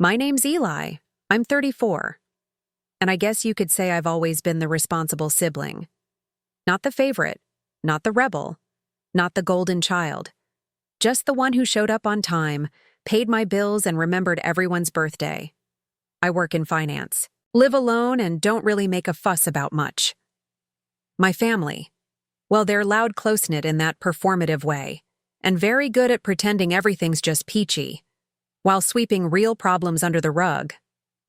My name's Eli. I'm 34. And I guess you could say I've always been the responsible sibling. Not the favorite, not the rebel, not the golden child. Just the one who showed up on time, paid my bills, and remembered everyone's birthday. I work in finance, live alone, and don't really make a fuss about much. My family. Well, they're loud, close-knit in that performative way, and very good at pretending everything's just peachy, while sweeping real problems under the rug.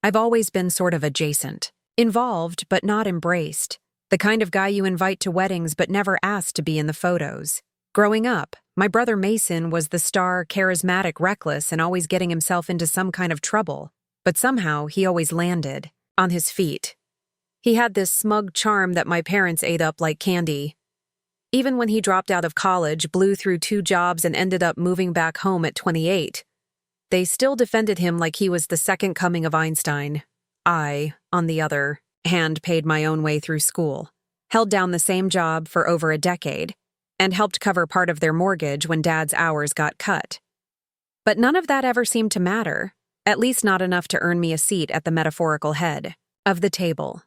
I've always been sort of adjacent, involved but not embraced, the kind of guy you invite to weddings but never asked to be in the photos. Growing up, my brother Mason was the star, charismatic, reckless, and always getting himself into some kind of trouble, but somehow he always landed on his feet. He had this smug charm that my parents ate up like candy. Even when he dropped out of college, blew through 2 jobs, and ended up moving back home at 28, they still defended him like he was the second coming of Einstein. I, on the other hand, paid my own way through school, held down the same job for over a decade, and helped cover part of their mortgage when Dad's hours got cut. But none of that ever seemed to matter, at least not enough to earn me a seat at the metaphorical head of the table.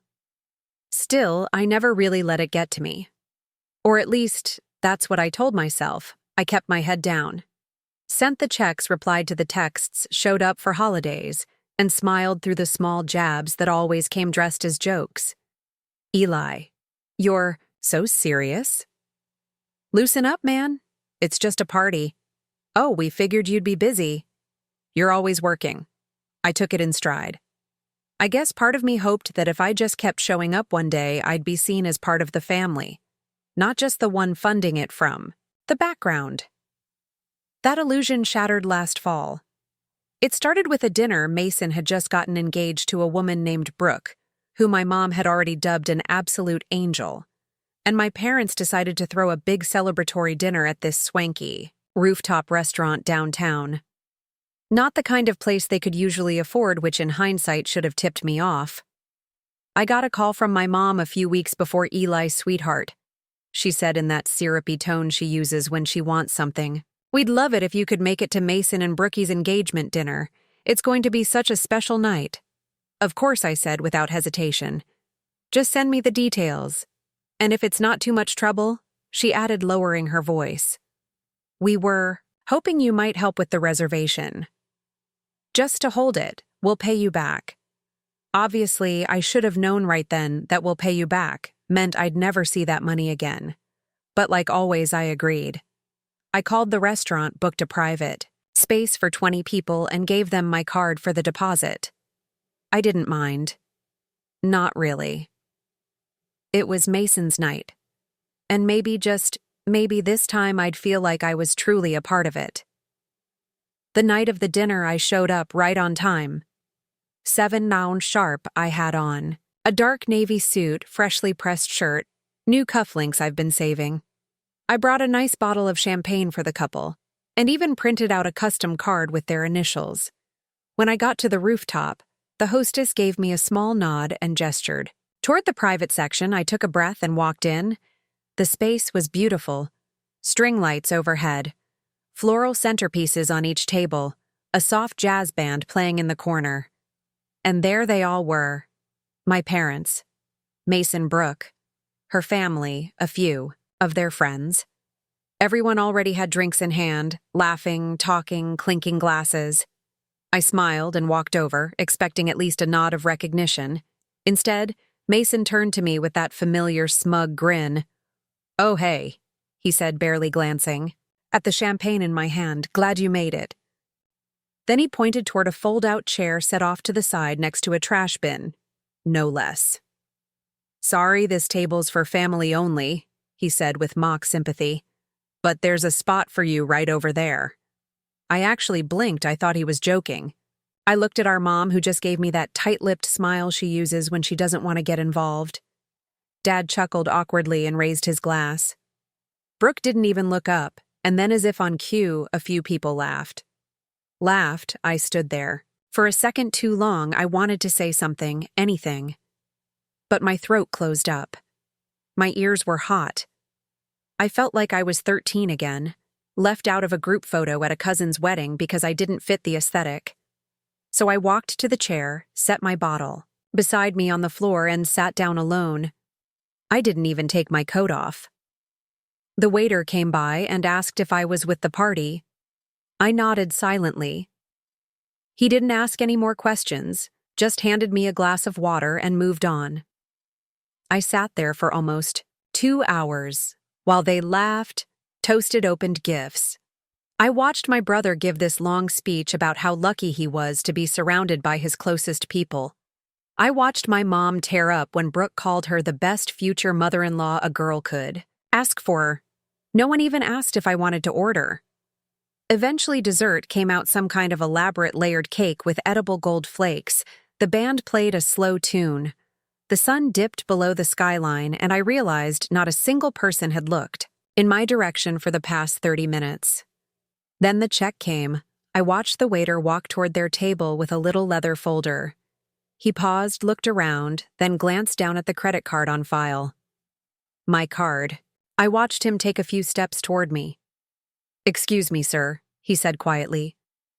Still, I never really let it get to me. Or at least, that's what I told myself. I kept my head down. Sent the checks, replied to the texts, showed up for holidays, and smiled through the small jabs that always came dressed as jokes. Eli, you're so serious? Loosen up, man. It's just a party. Oh, we figured you'd be busy. You're always working. I took it in stride. I guess part of me hoped that if I just kept showing up one day, I'd be seen as part of the family, not just the one funding it from the background. That illusion shattered last fall. It started with a dinner. Mason had just gotten engaged to a woman named Brooke, who my mom had already dubbed an absolute angel, and my parents decided to throw a big celebratory dinner at this swanky, rooftop restaurant downtown. Not the kind of place they could usually afford, which in hindsight should have tipped me off. I got a call from my mom a few weeks before Eli's sweetheart. She said in that syrupy tone she uses when she wants something, "We'd love it if you could make it to Mason and Brookie's engagement dinner. It's going to be such a special night." Of course, I said without hesitation. "Just send me the details. And if it's not too much trouble," she added, lowering her voice, "we were hoping you might help with the reservation. Just to hold it, we'll pay you back." Obviously, I should have known right then that "we'll pay you back" meant I'd never see that money again. But like always, I agreed. I called the restaurant, booked a private space for 20 people, and gave them my card for the deposit. I didn't mind. Not really. It was Mason's night. And maybe, just maybe this time I'd feel like I was truly a part of it. The night of the dinner, I showed up right on time. 7 sharp I had on. A dark navy suit, freshly pressed shirt, new cufflinks I've been saving. I brought a nice bottle of champagne for the couple, and even printed out a custom card with their initials. When I got to the rooftop, the hostess gave me a small nod and gestured. Toward the private section, I took a breath and walked in. The space was beautiful. String lights overhead, floral centerpieces on each table, a soft jazz band playing in the corner. And there they all were. My parents, Mason Brooke, her family, a few of their friends. Everyone already had drinks in hand, laughing, talking, clinking glasses. I smiled and walked over, expecting at least a nod of recognition. Instead, Mason turned to me with that familiar smug grin. "Oh, hey," he said, barely glancing at the champagne in my hand. "Glad you made it." Then he pointed toward a fold-out chair set off to the side next to a trash bin. No less. "Sorry, this table's for family only," he said with mock sympathy. "But there's a spot for you right over there." I actually blinked. I thought he was joking. I looked at our mom, who just gave me that tight-lipped smile she uses when she doesn't want to get involved. Dad chuckled awkwardly and raised his glass. Brooke didn't even look up, and then as if on cue, a few people laughed. I stood there. For a second too long, I wanted to say something, anything. But my throat closed up. My ears were hot. I felt like I was 13 again, left out of a group photo at a cousin's wedding because I didn't fit the aesthetic. So I walked to the chair, set my bottle beside me on the floor, and sat down alone. I didn't even take my coat off. The waiter came by and asked if I was with the party. I nodded silently. He didn't ask any more questions, just handed me a glass of water and moved on. I sat there for almost 2 hours while they laughed, toasted opened gifts. I watched my brother give this long speech about how lucky he was to be surrounded by his closest people. I watched my mom tear up when Brooke called her the best future mother-in-law a girl could ask for. No one even asked if I wanted to order. Eventually, dessert came out, some kind of elaborate layered cake with edible gold flakes. The band played a slow tune. The sun dipped below the skyline, and I realized not a single person had looked in my direction for the past 30 minutes. Then the check came. I watched the waiter walk toward their table with a little leather folder. He paused, looked around, then glanced down at the credit card on file. My card. I watched him take a few steps toward me. "Excuse me, sir," he said quietly.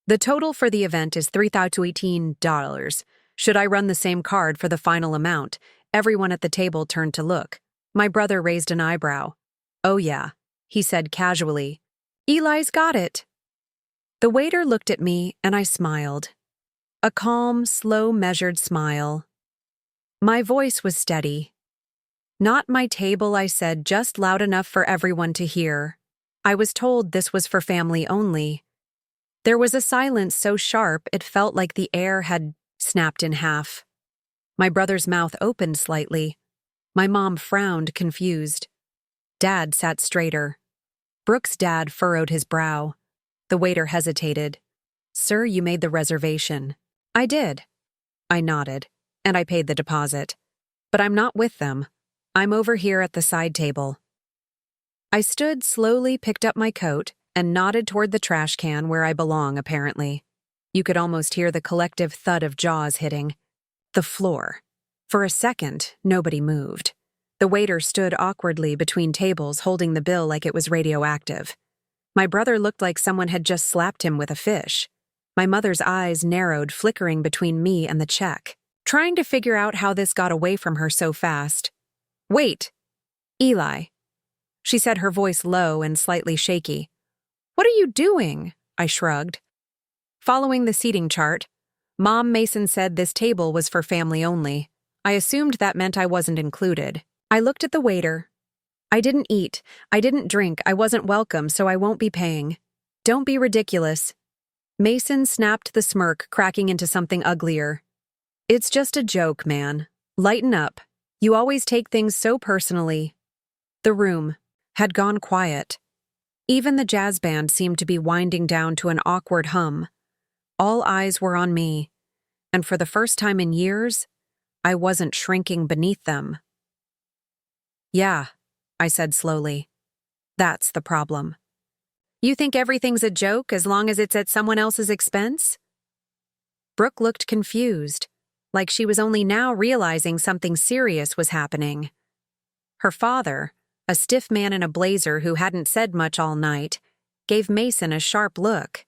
"The total for the event is $3,018. Should I run the same card for the final amount?" Everyone at the table turned to look. My brother raised an eyebrow. "Oh yeah," he said casually. "Eli's got it." The waiter looked at me and I smiled. A calm, slow, measured smile. My voice was steady. "Not my table," I said, just loud enough for everyone to hear. I was told this was for family only. There was a silence so sharp it felt like the air had snapped in half. My brother's mouth opened slightly. My mom frowned, confused. Dad sat straighter. Brooke's dad furrowed his brow. The waiter hesitated. "Sir, you made the reservation." "I did." I nodded, and I paid the deposit. "But I'm not with them. I'm over here at the side table." I stood, slowly picked up my coat, and nodded toward the trash can where I belong, apparently. You could almost hear the collective thud of jaws hitting the floor. For a second, nobody moved. The waiter stood awkwardly between tables, holding the bill like it was radioactive. My brother looked like someone had just slapped him with a fish. My mother's eyes narrowed, flickering between me and the check, trying to figure out how this got away from her so fast. "Wait, Eli," she said, her voice low and slightly shaky. "What are you doing?" I shrugged. "Following the seating chart. Mom Mason said this table was for family only. I assumed that meant I wasn't included." I looked at the waiter. "I didn't eat. I didn't drink. I wasn't welcome, so I won't be paying." "Don't be ridiculous." Mason snapped, the smirk cracking into something uglier. "It's just a joke, man. Lighten up. You always take things so personally." The room had gone quiet. Even the jazz band seemed to be winding down to an awkward hum. All eyes were on me, and for the first time in years, I wasn't shrinking beneath them. "Yeah," I said slowly. "That's the problem." "You think everything's a joke as long as it's at someone else's expense?" Brooke looked confused, like she was only now realizing something serious was happening. Her father, a stiff man in a blazer who hadn't said much all night, gave Mason a sharp look.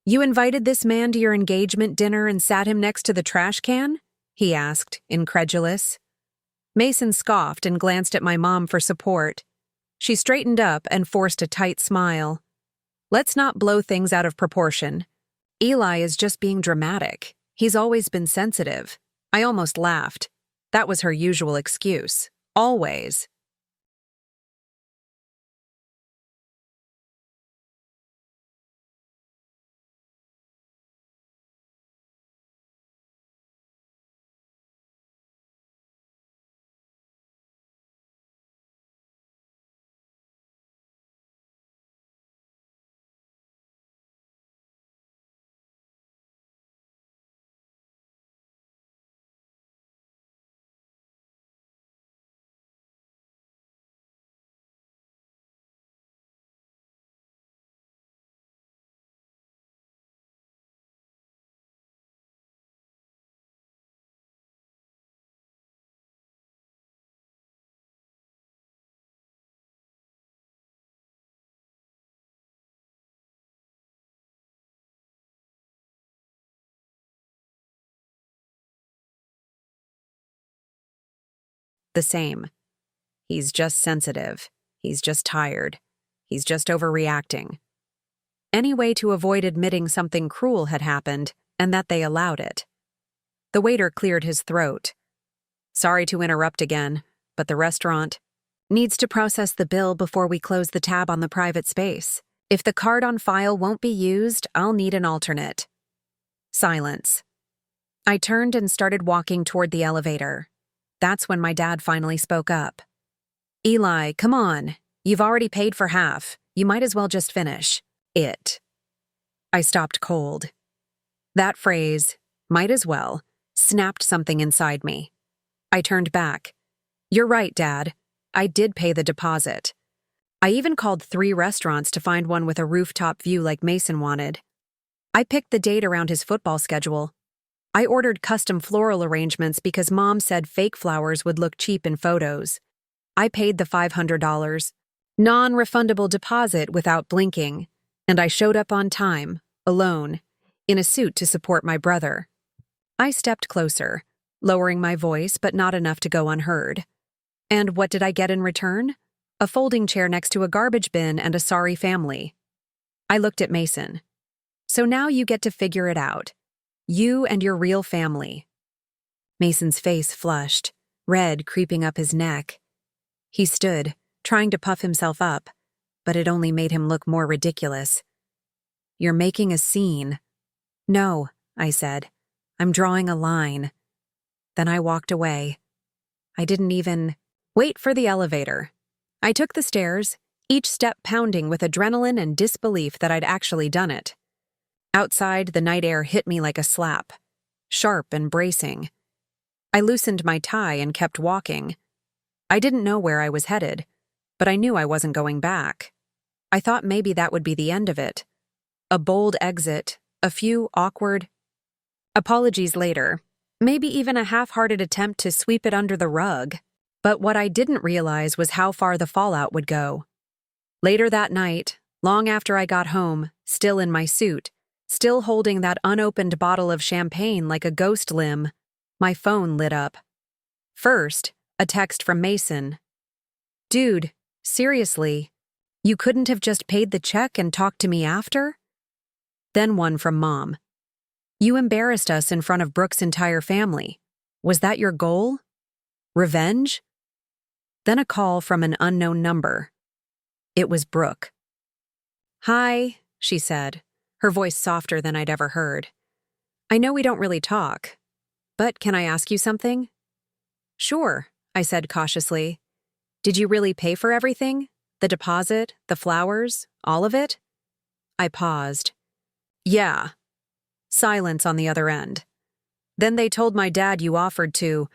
"You invited this man to your engagement dinner and sat him next to the trash can?" he asked, incredulous. Mason scoffed and glanced at my mom for support. She straightened up and forced a tight smile. "Let's not blow things out of proportion. Eli is just being dramatic. He's always been sensitive." I almost laughed. That was her usual excuse. Always. the same. He's just sensitive. He's just tired. He's just overreacting. Any way to avoid admitting something cruel had happened and that they allowed it. The waiter cleared his throat. Sorry to interrupt again, but the restaurant needs to process the bill before we close the tab on the private space. If the card on file won't be used, I'll need an alternate. Silence. I turned and started walking toward the elevator. That's when my dad finally spoke up. Eli, come on. You've already paid for half. You might as well just finish it. I stopped cold. That phrase, might as well, snapped something inside me. I turned back. You're right, Dad. I did pay the deposit. I even called 3 restaurants to find one with a rooftop view like Mason wanted. I picked the date around his football schedule. I ordered custom floral arrangements because Mom said fake flowers would look cheap in photos. I paid the $500, non-refundable deposit without blinking, and I showed up on time, alone, in a suit to support my brother. I stepped closer, lowering my voice but not enough to go unheard. And what did I get in return? A folding chair next to a garbage bin and a sorry family. I looked at Mason. So now you get to figure it out. You and your real family. Mason's face flushed, red creeping up his neck. He stood, trying to puff himself up, but it only made him look more ridiculous. You're making a scene. No, I said. I'm drawing a line. Then I walked away. I didn't even wait for the elevator. I took the stairs, each step pounding with adrenaline and disbelief that I'd actually done it. Outside, the night air hit me like a slap, sharp and bracing. I loosened my tie and kept walking. I didn't know where I was headed, but I knew I wasn't going back. I thought maybe that would be the end of it. A bold exit, a few awkward apologies later, maybe even a half-hearted attempt to sweep it under the rug. But what I didn't realize was how far the fallout would go. Later that night, long after I got home, still in my suit, still holding that unopened bottle of champagne like a ghost limb, my phone lit up. First, a text from Mason. Dude, seriously, you couldn't have just paid the check and talked to me after? Then one from Mom. You embarrassed us in front of Brooke's entire family. Was that your goal? Revenge? Then a call from an unknown number. It was Brooke. Hi, she said, her voice softer than I'd ever heard. I know we don't really talk, but can I ask you something? Sure, I said cautiously. Did you really pay for everything? The deposit, the flowers, all of it? I paused. Yeah. Silence on the other end. Then they told my dad you offered to,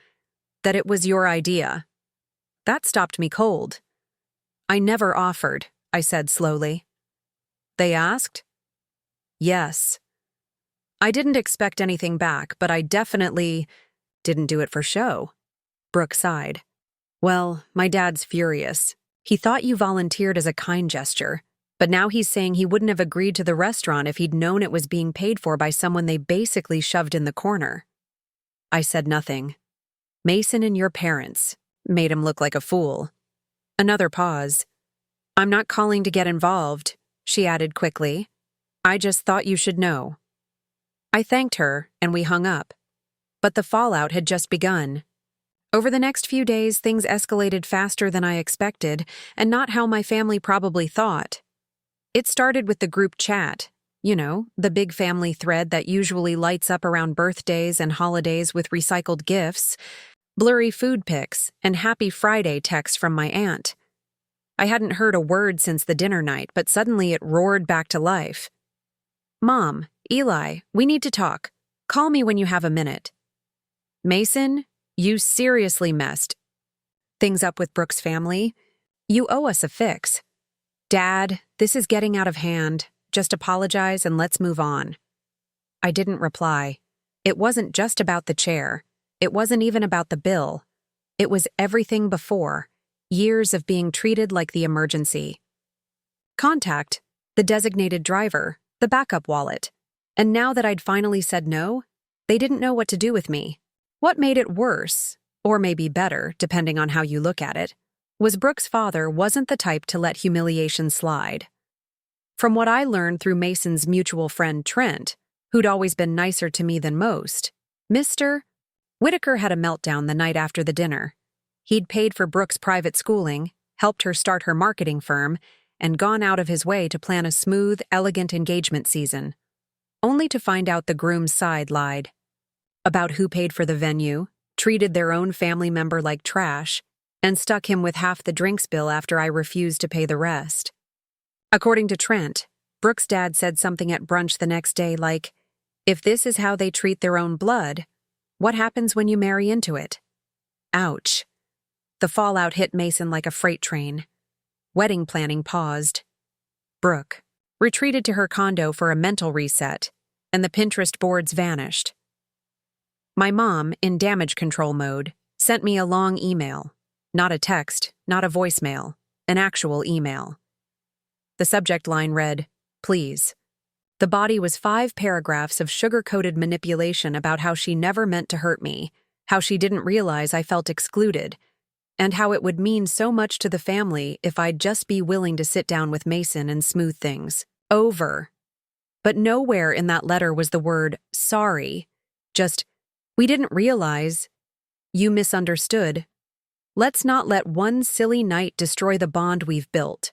that it was your idea. That stopped me cold. I never offered, I said slowly. They asked? Yes. I didn't expect anything back, but I definitely didn't do it for show. Brooke sighed. Well, my dad's furious. He thought you volunteered as a kind gesture, but now he's saying he wouldn't have agreed to the restaurant if he'd known it was being paid for by someone they basically shoved in the corner. I said nothing. Mason and your parents made him look like a fool. Another pause. I'm not calling to get involved, she added quickly. I just thought you should know. I thanked her, and we hung up. But the fallout had just begun. Over the next few days, things escalated faster than I expected, and not how my family probably thought. It started with the group chat. You know, the big family thread that usually lights up around birthdays and holidays with recycled gifts, blurry food pics, and Happy Friday texts from my aunt. I hadn't heard a word since the dinner night, but suddenly it roared back to life. Mom, Eli, we need to talk. Call me when you have a minute. Mason, you seriously messed things up with Brooke's family. You owe us a fix. Dad, this is getting out of hand. Just apologize and let's move on. I didn't reply. It wasn't just about the chair. It wasn't even about the bill. It was everything before. Years of being treated like the emergency. Contact, the designated driver, the backup wallet. And now that I'd finally said no, they didn't know what to do with me. What made it worse or maybe better, depending on how you look at it, was Brooke's father wasn't the type to let humiliation slide. From what I learned through Mason's mutual friend Trent, who'd always been nicer to me than most, Mr. Whitaker had a meltdown the night after the dinner. He'd paid for Brooke's private schooling, helped her start her marketing firm, and gone out of his way to plan a smooth, elegant engagement season, only to find out the groom's side lied about who paid for the venue, treated their own family member like trash, and stuck him with half the drinks bill after I refused to pay the rest. According to Trent, Brooke's dad said something at brunch the next day like, "If this is how they treat their own blood, what happens when you marry into it?" Ouch. The fallout hit Mason like a freight train. Wedding planning paused. Brooke retreated to her condo for a mental reset, and the Pinterest boards vanished. My mom, in damage control mode, sent me a long email. Not a text, not a voicemail, an actual email. The subject line read, "Please." The body was 5 paragraphs of sugar-coated manipulation about how she never meant to hurt me, how she didn't realize I felt excluded, and how it would mean so much to the family if I'd just be willing to sit down with Mason and smooth things over. But nowhere in that letter was the word sorry. Just, "We didn't realize. You misunderstood. Let's not let one silly night destroy the bond we've built."